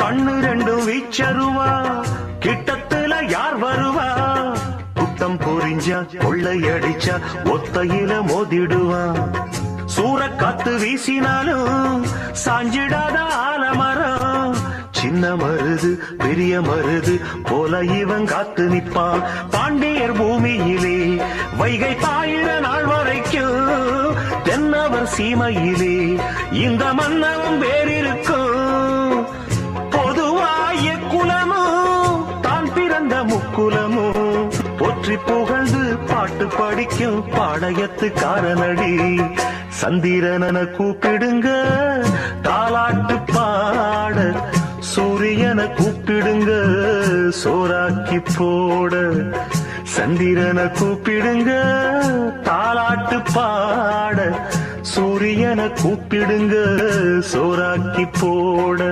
கண்ணு ரெண்டும் வீச்சருவா, கிட்டத்துல யார் வருவா? குட்டம் புரிஞ்சா கொள்ளையடிச்சா ஒத்தையில மோதிடுவா. சூறக்காத்து வீசினாலும் சாஞ்சிடாத ஆலமரம். சின்ன மருது பெரிய மருது போல இவன் காத்து நிப்பான். பாண்டியர் பூமியிலே வைகை பாயிர நாள் வரைக்கும் தென்னவர் சீமையிலே இந்த மன்னவும் வேறிருக்கும். பொதுவாய குலமும் தான் பிறந்த முக்குலமும் போற்றி புகழ்ந்து பாட்டு படிக்கும் பாளையத்துக்காரனடி. சந்திரன கூப்பிடுங்க தாலாட்டு பாட, சூரியனை கூப்பிடுங்க சோறாக்கி போட. சந்திரனை கூப்பிடுங்க தாலாட்டு பாட, சூரியனை கூப்பிடுங்க சோறாக்கி போட.